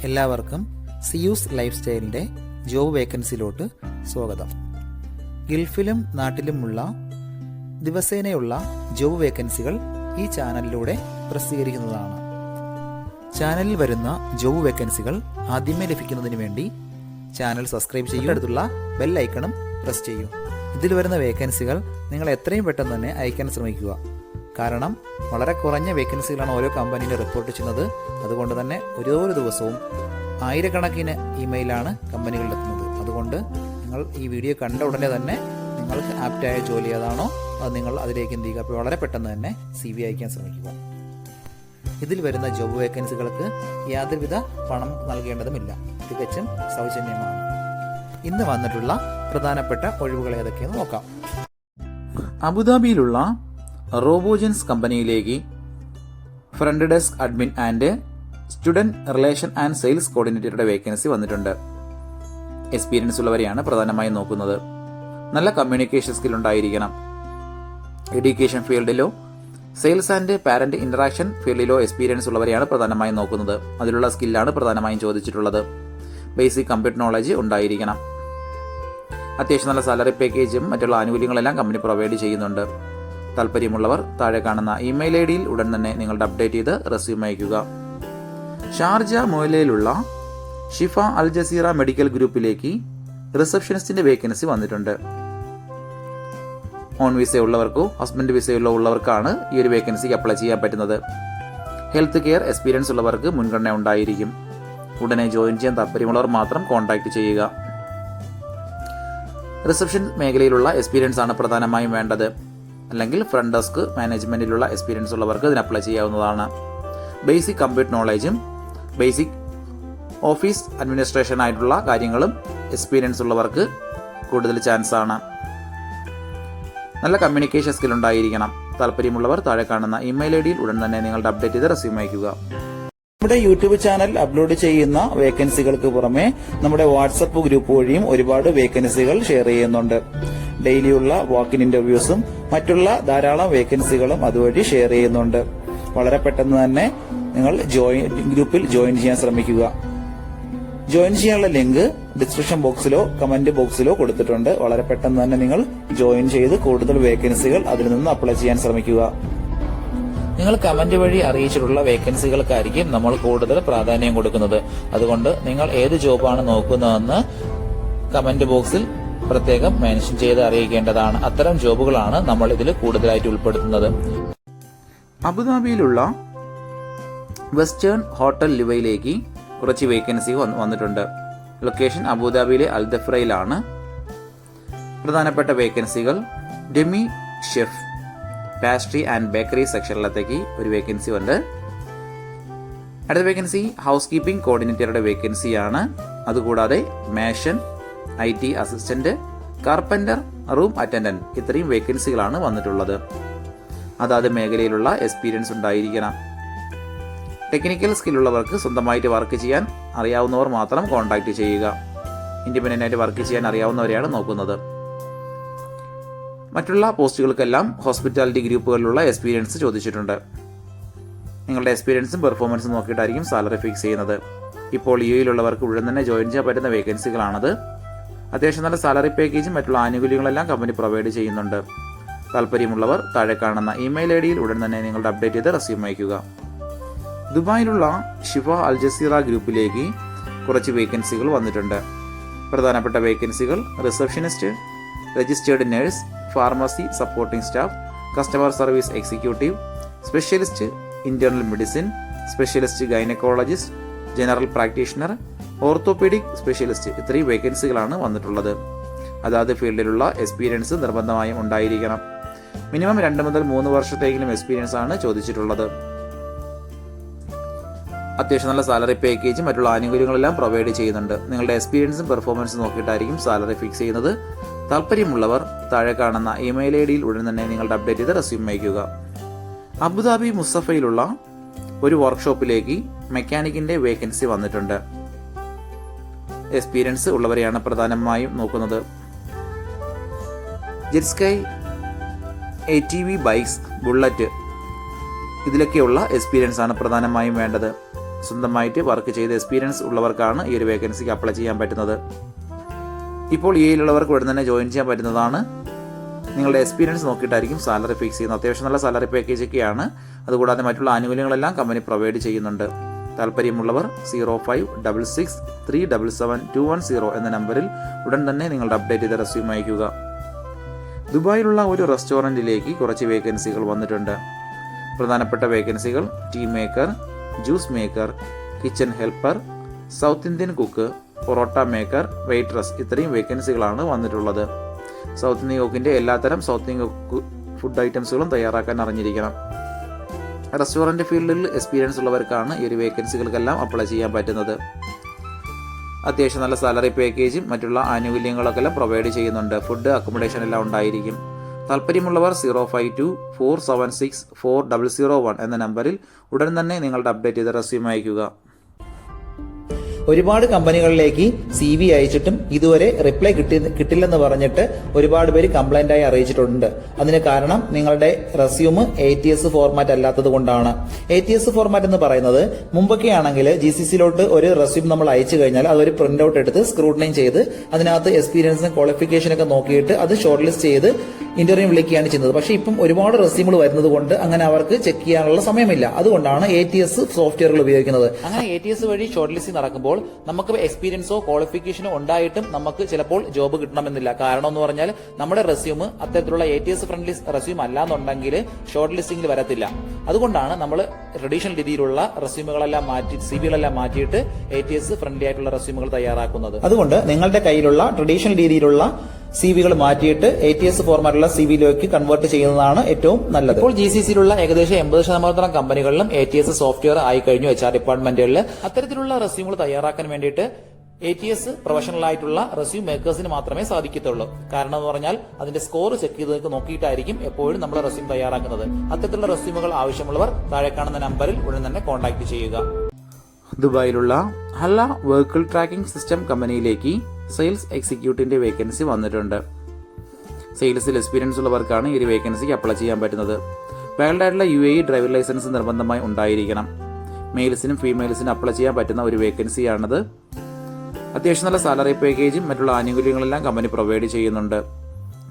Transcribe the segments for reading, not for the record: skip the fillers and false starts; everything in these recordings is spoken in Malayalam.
എല്ലാവർക്കും സിയൂസ് ലൈഫ് സ്റ്റൈലിൻ്റെ ജോബ് വേക്കൻസിയിലോട്ട് സ്വാഗതം. ഗൾഫിലും നാട്ടിലുമുള്ള ദിവസേനയുള്ള ജോബ് വേക്കൻസികൾ ഈ ചാനലിലൂടെ പ്രസിദ്ധീകരിക്കുന്നതാണ്. ചാനലിൽ വരുന്ന ജോബ് വേക്കൻസികൾ ആദ്യമേ ലഭിക്കുന്നതിന് വേണ്ടി ചാനൽ സബ്സ്ക്രൈബ് ചെയ്യുക, അടുത്തുള്ള ബെൽ ഐക്കണും പ്രസ് ചെയ്യൂ. ഇതിൽ വരുന്ന വേക്കൻസികൾ നിങ്ങൾ എത്രയും പെട്ടെന്ന് തന്നെ അയക്കാൻ ശ്രമിക്കുക. കാരണം വളരെ കുറഞ്ഞ വേക്കൻസികളാണ് ഓരോ കമ്പനിയിലും റിപ്പോർട്ട് ചെയ്യുന്നത്. അതുകൊണ്ട് തന്നെ ഓരോ ദിവസവും ആയിരക്കണക്കിന് ഇമെയിലാണ് കമ്പനികളിലെത്തുന്നത്. അതുകൊണ്ട് നിങ്ങൾ ഈ വീഡിയോ കണ്ട ഉടനെ തന്നെ നിങ്ങൾക്ക് ആപ്റ്റായ ജോലി ഏതാണോ അത് നിങ്ങൾ അതിലേക്ക് എന്ത് ചെയ്യുക, അപ്പോൾ വളരെ പെട്ടെന്ന് തന്നെ CV അയക്കാൻ ശ്രമിക്കുക. ഇതിൽ വരുന്ന ജോബ് വേക്കൻസികൾക്ക് യാതൊരുവിധ പണം നൽകേണ്ടതുമില്ല, തികച്ചും സൗജന്യമാണ്. ഇന്ന് വന്നിട്ടുള്ള പ്രധാനപ്പെട്ട ഒഴിവുകൾ ഏതൊക്കെയെന്ന് നോക്കാം. അബുദാബിയിലുള്ള റോബോജൻസ് കമ്പനിയിലേക്ക് front desk admin and student relation and sales കോർഡിനേറ്ററുടെ വേക്കൻസി വന്നിട്ടുണ്ട്. എക്സ്പീരിയൻസ് ഉള്ളവരെയാണ് പ്രധാനമായും നോക്കുന്നത്. നല്ല കമ്മ്യൂണിക്കേഷൻ സ്കിൽ ഉണ്ടായിരിക്കണം. എഡ്യൂക്കേഷൻ ഫീൽഡിലോ സെയിൽസ് ആൻഡ് പാരന്റ് ഇന്ററാക്ഷൻ ഫീൽഡിലോ എക്സ്പീരിയൻസ് ഉള്ളവരെയാണ് പ്രധാനമായും നോക്കുന്നത്. അതിലുള്ള സ്കില്ലാണ് പ്രധാനമായും ചോദിച്ചിട്ടുള്ളത്. ബേസിക് കമ്പ്യൂട്ടർ നോളജ് ഉണ്ടായിരിക്കണം. അത്യാവശ്യം നല്ല സാലറി പാക്കേജും മറ്റുള്ള ആനുകൂല്യങ്ങളെല്ലാം കമ്പനി പ്രൊവൈഡ് ചെയ്യുന്നുണ്ട്. താല്പര്യമുള്ളവർ താഴെ കാണുന്ന ഇമെയിൽ ID-യിൽ ഉടൻ തന്നെ നിങ്ങളുടെ അപ്ഡേറ്റ് ചെയ്ത് റെസ്യൂം അയക്കുക. ഷാർജ മൊയിലയിലുള്ള ഷിഫ അൽ ജസീറ മെഡിക്കൽ ഗ്രൂപ്പിലേക്ക് റിസപ്ഷനിസ്റ്റിന്റെ വേക്കൻസി വന്നിട്ടുണ്ട്. ഓൺ വിസ ഉള്ളവർക്കോ ഹസ്ബൻഡ് വിസയുള്ള ഉള്ളവർക്കാണ് ഈ ഒരു വേക്കൻസിക്ക് അപ്ലൈ ചെയ്യാൻ പറ്റുന്നത്. ഹെൽത്ത് കെയർ എക്സ്പീരിയൻസ് ഉള്ളവർക്ക് മുൻഗണന ഉണ്ടായിരിക്കും. ഉടനെ ജോയിൻ ചെയ്യാൻ താല്പര്യമുള്ളവർ മാത്രം കോൺടാക്ട് ചെയ്യുക. റിസപ്ഷൻ മേഖലയിലുള്ള എക്സ്പീരിയൻസ് ആണ് പ്രധാനമായും വേണ്ടത്. അല്ലെങ്കിൽ ഫ്രണ്ട് ഡെസ്ക് മാനേജ്മെന്റിലുള്ള എക്സ്പീരിയൻസ് ഉള്ളവർക്ക് ഇതിന് അപ്ലൈ ചെയ്യാവുന്നതാണ്. ബേസിക് കമ്പ്യൂട്ടർ നോളജും ബേസിക് ഓഫീസ് അഡ്മിനിസ്ട്രേഷൻ ആയിട്ടുള്ള കാര്യങ്ങളും എക്സ്പീരിയൻസ് ഉള്ളവർക്ക് കൂടുതൽ ചാൻസ് ആണ്. നല്ല കമ്മ്യൂണിക്കേഷൻ സ്കിൽ ഉണ്ടായിരിക്കണം. താല്പര്യമുള്ളവർ താഴെ കാണുന്ന ഇമെയിൽ ID-യിൽ ഉടൻ തന്നെ നിങ്ങളുടെ അപ്ഡേറ്റ് ചെയ്ത് റെസ്യൂം അയക്കുക. നമ്മുടെ യൂട്യൂബ് ചാനൽ അപ്ലോഡ് ചെയ്യുന്ന വേക്കൻസികൾക്ക് പുറമെ നമ്മുടെ വാട്സപ്പ് ഗ്രൂപ്പ് വഴിയും ഒരുപാട് വേക്കൻസികൾ ഷെയർ ചെയ്യുന്നുണ്ട്. ഡെയിലിയുള്ള വാക്കിൻ ഇന്റർവ്യൂസും മറ്റുള്ള ധാരാളം വേക്കൻസികളും അതുവഴി ഷെയർ ചെയ്യുന്നുണ്ട്. വളരെ പെട്ടെന്ന് തന്നെ നിങ്ങൾ ഗ്രൂപ്പിൽ ജോയിൻ ചെയ്യാൻ ശ്രമിക്കുക. ജോയിൻ ചെയ്യാനുള്ള ലിങ്ക് ഡിസ്ക്രിപ്ഷൻ ബോക്സിലോ കമന്റ് ബോക്സിലോ കൊടുത്തിട്ടുണ്ട്. വളരെ പെട്ടെന്ന് തന്നെ നിങ്ങൾ ജോയിൻ ചെയ്ത് കൂടുതൽ വേക്കൻസികൾ അതിൽ നിന്ന് അപ്ലൈ ചെയ്യാൻ ശ്രമിക്കുക. നിങ്ങൾ കമന്റ് വഴി അറിയിച്ചിട്ടുള്ള വേക്കൻസികൾക്കായിരിക്കും നമ്മൾ കൂടുതൽ പ്രാധാന്യം കൊടുക്കുന്നത്. അതുകൊണ്ട് നിങ്ങൾ ഏത് ജോബാണ് നോക്കുന്നതെന്ന് കമന്റ് ബോക്സിൽ പ്രത്യേകം മെൻഷൻ ചെയ്ത് അറിയിക്കേണ്ടതാണ്. അത്തരം ജോബുകളാണ് നമ്മൾ ഇതിൽ കൂടുതലായിട്ട് ഉൾപ്പെടുത്തുന്നത്. അബുദാബിയിലുള്ള വെസ്റ്റേൺ ഹോട്ടൽ ലിവയിലേക്ക് കുറച്ച് വേക്കൻസി വന്നിട്ടുണ്ട്. ലൊക്കേഷൻ അബുദാബിയിലെ അൽദഫ്രയിലാണ്. പ്രധാനപ്പെട്ട വേക്കൻസികൾ demi chef pastry and bakery സെക്ഷനിലത്തേക്ക് ഒരു വേക്കൻസി ഉണ്ട്. അടുത്ത വേക്കൻസി ഹൗസ് കീപ്പിംഗ് കോർഡിനേറ്ററുടെ വേക്കൻസിയാണ്. അതുകൂടാതെ mason, IT assistant, carpenter, room attendant ഇത്രയും വേക്കൻസികളാണ് വന്നിട്ടുള്ളത്. അതാത് മേഖലയിലുള്ള എക്സ്പീരിയൻസ് ഉണ്ടായിരിക്കണം. ടെക്നിക്കൽ സ്കില്ലുള്ളവർക്ക് സ്വന്തമായിട്ട് വർക്ക് ചെയ്യാൻ അറിയാവുന്നവർ മാത്രം കോൺടാക്ട് ചെയ്യുക. ഇൻഡിപെൻഡന്റ് ആയിട്ട് വർക്ക് ചെയ്യാൻ അറിയാവുന്നവരെയാണ് നോക്കുന്നത്. മറ്റുള്ള പോസ്റ്റുകൾക്കെല്ലാം ഹോസ്പിറ്റാലിറ്റി ഗ്രൂപ്പുകളിലുള്ള എക്സ്പീരിയൻസ് ചോദിച്ചിട്ടുണ്ട്. നിങ്ങളുടെ എക്സ്പീരിയൻസും പെർഫോമൻസും നോക്കിയിട്ടായിരിക്കും സാലറി ഫിക്സ് ചെയ്യുന്നത്. ഇപ്പോൾ UAE-യിലുള്ളവർക്ക് ഉടൻ തന്നെ ജോയിൻ ചെയ്യാൻ പറ്റുന്ന വേക്കൻസികളാണത്. അത്യാവശ്യം നല്ല സാലറി പാക്കേജും മറ്റുള്ള ആനുകൂല്യങ്ങളെല്ലാം കമ്പനി പ്രൊവൈഡ് ചെയ്യുന്നുണ്ട്. താല്പര്യമുള്ളവർ താഴെ കാണുന്ന ഇമെയിൽ ID-യിൽ ഉടൻ തന്നെ നിങ്ങളുടെ അപ്ഡേറ്റ് ചെയ്ത് റെസ്യൂം അയക്കുക. ദുബായിലുള്ള ഷിഫ അൽ ജസീറ ഗ്രൂപ്പിലേക്ക് കുറച്ച് വേക്കൻസികൾ വന്നിട്ടുണ്ട്. പ്രധാനപ്പെട്ട വേക്കൻസികൾ receptionist, registered nurse, pharmacy supporting staff, customer service executive, specialist internal medicine, specialist gynaecologist, general practitioner, orthopaedic specialist ഇത്രയും വേക്കൻസികളാണ് വന്നിട്ടുള്ളത്. അതാത് ഫീൽഡിലുള്ള എക്സ്പീരിയൻസ് നിർബന്ധമായും ഉണ്ടായിരിക്കണം. മിനിമം 2 മുതൽ 3 വർഷത്തേക്കിലും എക്സ്പീരിയൻസ് ആണ് ചോദിച്ചിട്ടുള്ളത്. അത്യാവശ്യം നല്ല സാലറി പാക്കേജും മറ്റുള്ള ആനുകൂല്യങ്ങളെല്ലാം പ്രൊവൈഡ് ചെയ്യുന്നുണ്ട്. നിങ്ങളുടെ എക്സ്പീരിയൻസും പെർഫോമൻസും നോക്കിയിട്ടായിരിക്കും സാലറി ഫിക്സ് ചെയ്യുന്നത്. താല്പര്യമുള്ളവർ താഴെ കാണുന്ന ഇമെയിൽ ID-യിൽ ഉടൻ തന്നെ നിങ്ങളുടെ അപ്ഡേറ്റ് ചെയ്ത് റെസ്യൂം അയക്കുക. അബുദാബി മുസഫയിലുള്ള ഒരു വർക്ക്ഷോപ്പിലേക്ക് മെക്കാനിക്കിന്റെ വേക്കൻസി വന്നിട്ടുണ്ട്. എക്സ്പീരിയൻസ് ഉള്ളവരെയാണ് പ്രധാനമായും നോക്കുന്നത്. ജെറ്റ്സ്കൈ, ATV ബൈക്സ്, ബുള്ളറ്റ് ഇതിലൊക്കെയുള്ള എക്സ്പീരിയൻസ് ആണ് പ്രധാനമായും വേണ്ടത്. സ്വന്തമായിട്ട് വർക്ക് ചെയ്ത് എക്സ്പീരിയൻസ് ഉള്ളവർക്കാണ് ഈ ഒരു വേക്കൻസിക്ക് അപ്ലൈ ചെയ്യാൻ പറ്റുന്നത്. ഇപ്പോൾ യിലുള്ളവർക്ക് ഉടൻ തന്നെ ജോയിൻ ചെയ്യാൻ പറ്റുന്നതാണ്. നിങ്ങളുടെ എക്സ്പീരിയൻസ് നോക്കിയിട്ടായിരിക്കും സാലറി ഫിക്സ് ചെയ്യുന്നത്. അത്യാവശ്യം നല്ല സാലറി പാക്കേജ് ഒക്കെയാണ്. അതുകൂടാതെ മറ്റുള്ള ആനുകൂല്യങ്ങളെല്ലാം കമ്പനി പ്രൊവൈഡ് ചെയ്യുന്നുണ്ട്. താല്പര്യമുള്ളവർ 0566377210 എന്ന നമ്പറിൽ ഉടൻ തന്നെ നിങ്ങളുടെ അപ്ഡേറ്റ് ചെയ്ത റെസ്യൂം അയക്കുക. ദുബായിലുള്ള ഒരു റെസ്റ്റോറൻറ്റിലേക്ക് കുറച്ച് വേക്കൻസികൾ വന്നിട്ടുണ്ട്. പ്രധാനപ്പെട്ട വേക്കൻസികൾ tea maker, juice maker, kitchen helper, south Indian cook, parotta maker, waitress ഇത്രയും വേക്കൻസികളാണ് വന്നിട്ടുള്ളത്. സൗത്ത് ഇന്ത്യൻ കുക്കിൻ്റെ എല്ലാത്തരം സൗത്ത് ഇന്ത്യൻ ഫുഡ് ഐറ്റംസുകളും തയ്യാറാക്കാൻ അറിഞ്ഞിരിക്കണം. റെസ്റ്റോറൻറ്റ് ഫീൽഡിൽ എക്സ്പീരിയൻസ് ഉള്ളവർക്കാണ് ഈ ഒരു വേക്കൻസികൾക്കെല്ലാം അപ്ലൈ ചെയ്യാൻ പറ്റുന്നത്. അത്യാവശ്യം നല്ല സാലറി പാക്കേജും മറ്റുള്ള ആനുകൂല്യങ്ങളൊക്കെ എല്ലാം പ്രൊവൈഡ് ചെയ്യുന്നുണ്ട്. ഫുഡ്, അക്കോമഡേഷൻ എല്ലാം ഉണ്ടായിരിക്കും. താല്പര്യമുള്ളവർ 0524764001 എന്ന നമ്പറിൽ ഉടൻ തന്നെ നിങ്ങളുടെ അപ്ഡേറ്റ് ചെയ്ത റെസ്യൂം അയക്കുക. ഒരുപാട് കമ്പനികളിലേക്ക് CV അയച്ചിട്ടും ഇതുവരെ റിപ്ലൈ കിട്ടില്ലെന്ന് പറഞ്ഞിട്ട് ഒരുപാട് പേര് കംപ്ലൈന്റ് ആയി അറിയിച്ചിട്ടുണ്ട്. അതിന് കാരണം നിങ്ങളുടെ റെസ്യൂം ATS ഫോർമാറ്റ് അല്ലാത്തത് കൊണ്ടാണ്. ATS ഫോർമാറ്റ് എന്ന് പറയുന്നത് മുമ്പൊക്കെ ആണെങ്കിൽ GCCയിലോട്ട് ഒരു റെസ്യൂം നമ്മൾ അയച്ചു കഴിഞ്ഞാൽ അതൊരു പ്രിന്റ് ഔട്ട് എടുത്ത് സ്ക്രൂട്ടനൈ ചെയ്ത് അതിനകത്ത് എക്സ്പീരിയൻസും ക്വാളിഫിക്കേഷനൊക്കെ നോക്കിയിട്ട് അത് ഷോർട്ട് ലിസ്റ്റ് ചെയ്ത് ഇന്റർവ്യൂ വിളിക്കുകയാണ് ചെയ്യുന്നത്. പക്ഷേ ഇപ്പം ഒരുപാട് റെസ്യൂമുകൾ വരുന്നത് കൊണ്ട് അങ്ങനെ അവർക്ക് ചെക്ക് ചെയ്യാനുള്ള സമയമില്ല. അതുകൊണ്ടാണ് ATS സോഫ്റ്റ്വെയറുകൾ ഉപയോഗിക്കുന്നത്. അങ്ങനെ ATS വഴി ഷോർട്ട് ലിസ്റ്റിംഗ് നടക്കുമ്പോൾ നമുക്ക് എക്സ്പീരിയൻസോ ക്വാളിഫിക്കേഷനോ ഉണ്ടായിട്ടും നമുക്ക് ചിലപ്പോൾ ജോബ് കിട്ടണമെന്നില്ല. കാരണം എന്ന് പറഞ്ഞാൽ നമ്മുടെ റെസ്യൂം അത്തരത്തിലുള്ള ATS ഫ്രണ്ട്ലി റെസ്യൂം അല്ലാന്നുണ്ടെങ്കിൽ ഷോർട്ട് ലിസ്റ്റിംഗിൽ വരത്തില്ല. അതുകൊണ്ടാണ് നമ്മൾ ട്രഡീഷണൽ രീതിയിലുള്ള റെസ്യൂമുകളെല്ലാം മാറ്റി CVകളെല്ലാം മാറ്റിയിട്ട് ATS ഫ്രണ്ട്ലി ആയിട്ടുള്ള റെസ്യൂമുകൾ തയ്യാറാക്കുന്നത്. അതുകൊണ്ട് നിങ്ങളുടെ കയ്യിലുള്ള ട്രഡീഷണൽ രീതിയിലുള്ള CVകൾ മാറ്റിയിട്ട് ATS ഫോർമാറ്റുള്ള CVയിലേക്ക് കൺവേർട്ട് ചെയ്യുന്നതാണ് ഏറ്റവും നല്ലത്. ഇപ്പോൾ GCCയിലുള്ള ഏകദേശം 80% കമ്പനികളിലും ATS സോഫ്റ്റ്വെയർ ആയി കഴിഞ്ഞു. HR ഡിപ്പാർട്ട്മെന്റുകളിൽ അത്തരത്തിലുള്ള റെസ്യൂമുകൾ തയ്യാറാക്കാൻ വേണ്ടിയിട്ട് ATS പ്രൊഫഷണൽ ആയിട്ടുള്ള റെസ്യൂം മേക്കേഴ്സിന് മാത്രമേ സാധിക്കത്തുള്ളൂ. കാരണം എന്ന് പറഞ്ഞാൽ അതിന്റെ സ്കോർ ചെക്ക് ചെയ്ത് നോക്കിയിട്ടായിരിക്കും എപ്പോഴും നമ്മൾ റെസ്യൂം തയ്യാറാക്കുന്നത്. അത്തരത്തിലുള്ള റെസ്യൂമുകൾ ആവശ്യമുള്ളവർ താഴെ കാണുന്ന നമ്പറിൽ ഉടൻ തന്നെ കോൺടാക്ട് ചെയ്യുക. ദുബായിലുള്ള ഹല്ല വെഹിക്കിൾ ട്രാക്കിംഗ് സിസ്റ്റം കമ്പനിയിലേക്ക് സെയിൽസ് എക്സിക്യൂട്ടീവിന്റെ വേക്കൻസി വന്നിട്ടുണ്ട്. സെയിൽസിൽ എക്സ്പീരിയൻസ് ഉള്ളവർക്കാണ് ഈ ഒരു വേക്കൻസിക്ക് അപ്ലൈ ചെയ്യാൻ പറ്റുന്നത്. വാലിഡ് ആയിട്ടുള്ള UAE ഡ്രൈവിംഗ് ലൈസൻസ് നിർബന്ധമായി ഉണ്ടായിരിക്കണം. മെയിൽസിനും ഫീമെയിൽസിനും അപ്ലൈ ചെയ്യാൻ പറ്റുന്ന ഒരു വേക്കൻസിയാണിത്. അത്യാവശ്യം നല്ല സാലറി പാക്കേജും മറ്റുള്ള ആനുകൂല്യങ്ങളെല്ലാം കമ്പനി പ്രൊവൈഡ് ചെയ്യുന്നുണ്ട്.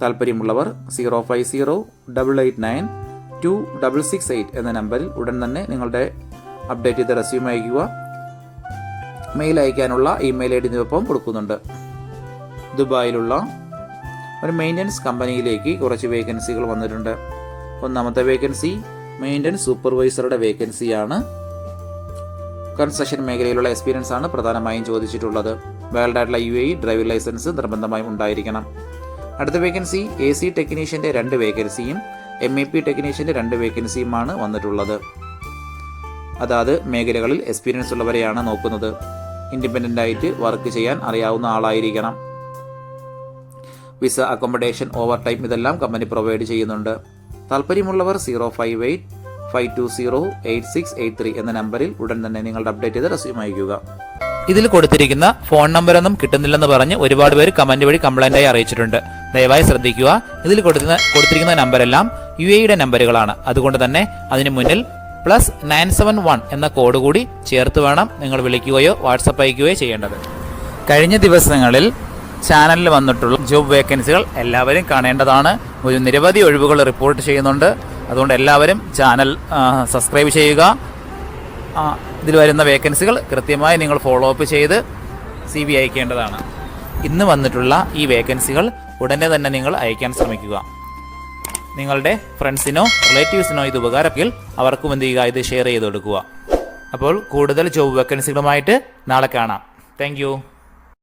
താല്പര്യമുള്ളവർ 0508892668 എന്ന നമ്പറിൽ ഉടൻ തന്നെ നിങ്ങളുടെ അപ്ഡേറ്റ് ചെയ്ത റെസ്യൂം അയക്കുക. മെയിൽ അയക്കാനുള്ള ഇമെയിൽ ID ഒപ്പം കൊടുക്കുന്നുണ്ട്. ദുബായിലുള്ള ഒരു മെയിൻ്റനൻസ് കമ്പനിയിലേക്ക് കുറച്ച് വേക്കൻസികൾ വന്നിട്ടുണ്ട്. ഒന്നാമത്തെ വേക്കൻസി മെയിൻ്റനൻസ് സൂപ്പർവൈസറുടെ വേക്കൻസിയാണ്. കൺസ്ട്രക്ഷൻ മേഖലയിലുള്ള എക്സ്പീരിയൻസ് ആണ് പ്രധാനമായും ചോദിച്ചിട്ടുള്ളത്. വാലിഡ് ആയിട്ടുള്ള UAE ഡ്രൈവിംഗ് ലൈസൻസ് നിർബന്ധമായും ഉണ്ടായിരിക്കണം. അടുത്ത വേക്കൻസി AC ടെക്നീഷ്യന്റെ 2 വേക്കൻസിയും MEP ടെക്നീഷ്യന്റെ 2 വേക്കൻസിയുമാണ് വന്നിട്ടുള്ളത്. അതായത് മേഖലകളിൽ എക്സ്പീരിയൻസ് ഉള്ളവരെയാണ് നോക്കുന്നത്. ഇൻഡിപെൻഡന്റ് ആയിട്ട് വർക്ക് ചെയ്യാൻ അറിയാവുന്ന ആളായിരിക്കണം. വിസ, അക്കോമഡേഷൻ, ഓവർ ടൈം ഇതെല്ലാം കമ്പനി പ്രൊവൈഡ് ചെയ്യുന്നുണ്ട്. താല്പര്യമുള്ളവർ 0585208683 എന്ന നമ്പറിൽ ഉടൻ തന്നെ നിങ്ങളുടെ അപ്ഡേറ്റ് ചെയ്ത് റെസ്യൂം അയക്കുക. ഇതിൽ കൊടുത്തിരിക്കുന്ന ഫോൺ നമ്പറൊന്നും കിട്ടുന്നില്ലെന്ന് പറഞ്ഞ് ഒരുപാട് പേര് കമന്റ് വഴി കംപ്ലൈന്റ് ആയി അറിയിച്ചിട്ടുണ്ട്. ദയവായി ശ്രദ്ധിക്കുക. ഇതിൽ കൊടുത്തിരിക്കുന്ന നമ്പരെല്ലാം UAEയുടെ നമ്പറുകളാണ്. അതുകൊണ്ട് തന്നെ അതിന് മുന്നിൽ +971 എന്ന കോഡ് കൂടി ചേർത്ത് വേണം നിങ്ങൾ വിളിക്കുകയോ വാട്സപ്പ് അയക്കുകയോ ചെയ്യേണ്ടത്. കഴിഞ്ഞ ദിവസങ്ങളിൽ ചാനലിൽ വന്നിട്ടുള്ള ജോബ് വേക്കൻസികൾ എല്ലാവരും കാണേണ്ടതാണ്. ഒരു നിരവധി ഒഴിവുകൾ റിപ്പോർട്ട് ചെയ്യുന്നുണ്ട്. അതുകൊണ്ട് എല്ലാവരും ചാനൽ സബ്സ്ക്രൈബ് ചെയ്യുക. ഇതിൽ വരുന്ന വേക്കൻസികൾ കൃത്യമായി നിങ്ങൾ ഫോളോ അപ്പ് ചെയ്ത് CV അയക്കേണ്ടതാണ്. ഇന്ന് വന്നിട്ടുള്ള ഈ വേക്കൻസികൾ ഉടനെ തന്നെ നിങ്ങൾ അയക്കാൻ ശ്രമിക്കുക. നിങ്ങളുടെ ഫ്രണ്ട്സിനോ റിലേറ്റീവ്സിനോ ഇത് ഉപകാരമെങ്കിൽ അവർക്കും എന്ത് ചെയ്യുക, ഇത് ഷെയർ ചെയ്ത് കൊടുക്കുക. അപ്പോൾ കൂടുതൽ ജോബ് വേക്കൻസികളുമായിട്ട് നാളെ കാണാം. താങ്ക്